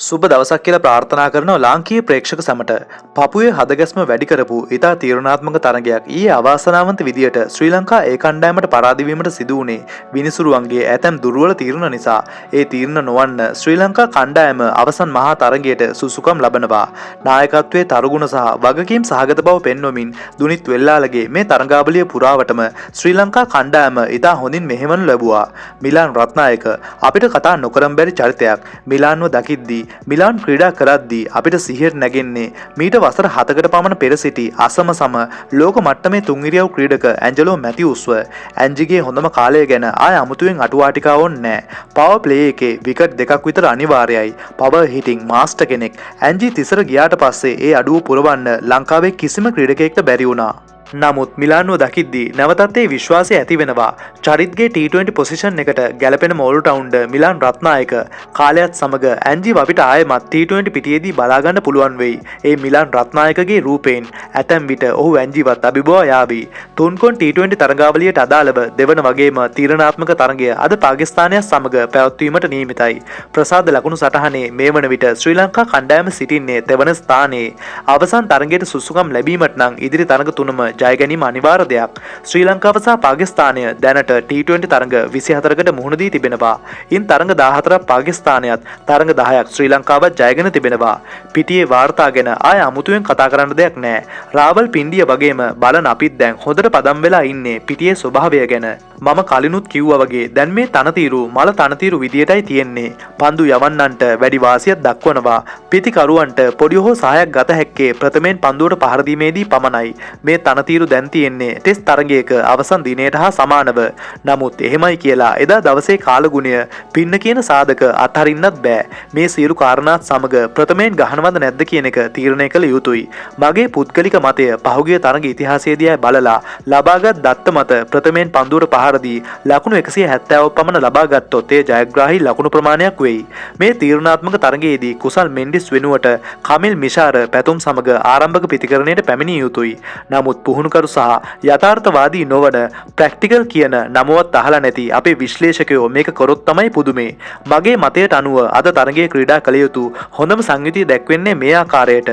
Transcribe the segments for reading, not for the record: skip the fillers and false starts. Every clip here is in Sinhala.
සුබ දවසක් කියලා ප්‍රාර්ථනා කරනවා ලාංකීය ප්‍රේක්ෂක සැමට. පපුවේ හදගැස්ම වැඩි කරපු ඉතා තීරණාත්මක තරගයක් ඊයේ අවාසනාවන්ත විදියට ශ්‍රී ලංකා ඒ කණ්ඩායමට පරාද වීමට සිදු වුණේ විනිසුරුවන්ගේ ඇතැම් දුර්වල තීරණ නිසා. ඒ තීරණ නොවන්න ශ්‍රී ලංකා කණ්ඩායම අවසන් මහා තරගයට සුසුකම් ලබනවා. නායකත්වයේ තරුගුණ සහ වගකීම් සහගත බව පෙන්වමින් දුනිත් වෙල්ලාලගේ මේ තරගාවලිය පුරාවටම ශ්‍රී ලංකා කණ්ඩායම ඉතා හොඳින් මෙහෙවනු ලැබුවා. මිලාන් රත්නායක අපිට කතා නොකරම් බැරි චරිතයක්. මිලාන්ව දකිද්දී මිලාන් ක්‍රීඩා කරද්දී අපිට සිහියට නැගෙන්නේ මීට වසර 7කට පමණ පෙර සිටි අසම සම ලෝක මට්ටමේ තුන් ඉරියව් ක්‍රීඩක ඇන්ජලෝ මැතිවුස්ව. ඇන්ජිගේ හොඳම කාලය ගැන ආය අමුතුවෙන් අටුවා ටිකා ඕනේ නැහැ. පවර් ප්ලේ එකේ විකට් දෙකක් විතර අනිවාර්යයි. පවර් හිටින් මාස්ටර් කෙනෙක්. ඇන්ජි තිසර ගියාට පස්සේ ඒ අඩුව පුරවන්න ලංකාවේ කිසිම ක්‍රීඩකයෙක්ට බැරි වුණා. නමුත් මිලාන්ව දකිද්දී නැවතත් ඒ විශ්වාසය ඇති වෙනවා. චරිත්ගේ T20 පොසිෂන් එකට ගැලපෙන ඕල් රවුන්ඩර් මිලාන් රත්නායක කාලයත් සමග ඇන්ජිව අපිට ආයෙමත් T20 පිටියේදී බලා ගන්න පුළුවන් වෙයි. ඒ මිලාන් රත්නායකගේ රූපයෙන් ඇතැම් විට ඔහු ඇන්ජිවත් අභිබවා යාවි. තුන්කොන් T20 තරගාවලියට අදාළව දෙවන වගේම තීරණාත්මක තරගය අද පාකිස්තානයත් සමග පැවැත්වීමට නියමිතයි. ප්‍රසාද ලකුණු සටහනේ මේ වන විට ශ්‍රී ලංකා කණ්ඩායම සිටින්නේ තෙවන ස්ථානයේ. අවසන් තරගයට සුසුකම් ලැබීමට නම් ඉදිරි තරග තුනම ජය ගැනීම අනිවාර්ය දෙයක්. ශ්‍රී ලංකාව සහ පාකිස්තානය දැනට T20 තරඟ 24කට මුහුණ දී තිබෙනවා. ඉන් තරඟ 14ක් පාකිස්තානයත් තරඟ 10ක් ශ්‍රී ලංකාවත් ජයගෙන තිබෙනවා. පිටියේ වාර්තා ගැන ආය අමුතුවෙන් කතා කරන්න දෙයක් නැහැ. රාවල් පින්ඩිය වගේම බලන අපිත් දැන් හොඳට පදම් වෙලා ඉන්නේ පිටියේ ස්වභාවය ගැන. මම කලිනුත් කිව්වා වගේ දැන් මේ තනතිරු මල තනතිරු විදියටයි තියෙන්නේ. පන්දු යවන්නන්ට වැඩි වාසියක් දක්වනවා. පිතිකරුවන්ට පොඩි හෝ සහායක් ගත හැක්කේ ප්‍රථමයෙන් පන්දුවට පහර දීමේදී පමණයි. මේ තනතිරු දැන් තියෙන්නේ ටෙස්ට් තරගයක අවසන් දිනයට හා සමානව. නමුත් එහෙමයි කියලා එදා දවසේ කාලගුණය පින්න කියන සාධක අත්හරින්නත් බෑ. මේ සියලු කාරණාත් සමග ප්‍රථමයෙන් ගහනවද නැද්ද කියන එක තීරණය කළ යුතුයි. මගේ පුද්ගලික මතය පහුගිය තරග ඉතිහාසයේදී බලලා ලබාගත් දත්ත මත ප්‍රථමයෙන් පන්දුවට පහරදී ලකුණු 170ක් පමණ ලබා ගත්තොත් ඒ ජයග්‍රාහී ලකුණු ප්‍රමාණයක් වෙයි. මේ තීරණාත්මක තරගයේදී කුසල් මෙන්ඩිස් වෙනුවට කමිල් මිෂාර පැතුම් සමග ආරම්භක පිතිකරණයට පැමිණිය යුතුයි. නමුත් පුහුණුකරු සහ යථාර්ථවාදී නොවන ප්‍රැක්ටිකල් කියන නමවත් අහලා නැති අපේ විශ්ලේෂකයෝ මේක කරොත් තමයි පුදුමේ. මගේ මතයට අනුව අද තරගයේ ක්‍රීඩා කළ යුතු හොඳම සංයුතිය දැක්වෙන්නේ මේ ආකාරයට.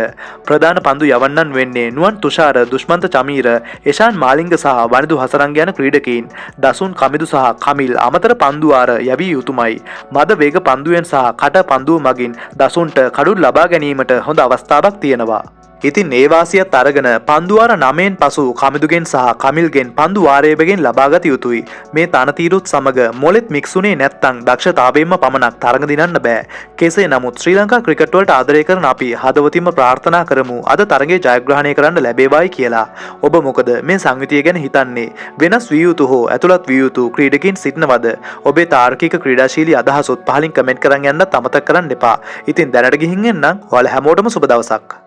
ප්‍රධාන පන්දු යවන්නන් වෙන්නේ නුවන් තුෂාර, දුෂ්මන්ත චමීර, එෂාන් මාලිංග සහ වනිදු හසරංග යන ක්‍රීඩකයින්. දසුන් කමිදු සහ කමිල් අමතර පන්දු වාර යවිය යුතුමයි. මද වේග පන්දුවෙන් සහ කට පන්දුව මගින් දසුන්ට කඩුල් ලබා ගැනීමට හොඳ අවස්ථාවක් තියෙනවා. ඉතින් ඒ වාසියත් අරගෙන පන්දුවාර 9න් පසු කමිදුගෙන් සහ කමිල්ගෙන් පන්දු වාරයේබගෙන් ලබාගත යුතුයි. මේ තනතිරුත් සමග මොලෙත් මික්සුනේ නැත්තම් දක්ෂතාවයෙන්ම පමණක් තරඟ දිනන්න බෑ. කෙසේ නමුත් ශ්‍රී ලංකා ක්‍රිකට් වලට ආදරය කරන අපි හදවතින්ම ප්‍රාර්ථනා කරමු අද තරගයේ ජයග්‍රහණය කරන්න ලැබේවායි කියලා. ඔබ මොකද මේ සංයුතිය ගැන හිතන්නේ? වෙනස් විය යුතු හෝ ඇතුළත් විය යුතු ක්‍රීඩකයින් සිටිනවද? ඔබේ තාර්කික ක්‍රීඩාශීලී අදහසොත් පහලින් කමෙන්ට් කරන් යන්නත් අමතක කරන්න එපා. ඉතින් දැනට ගිහින් එන්නම්. ඔයාලා හැමෝටම සුබ දවසක්.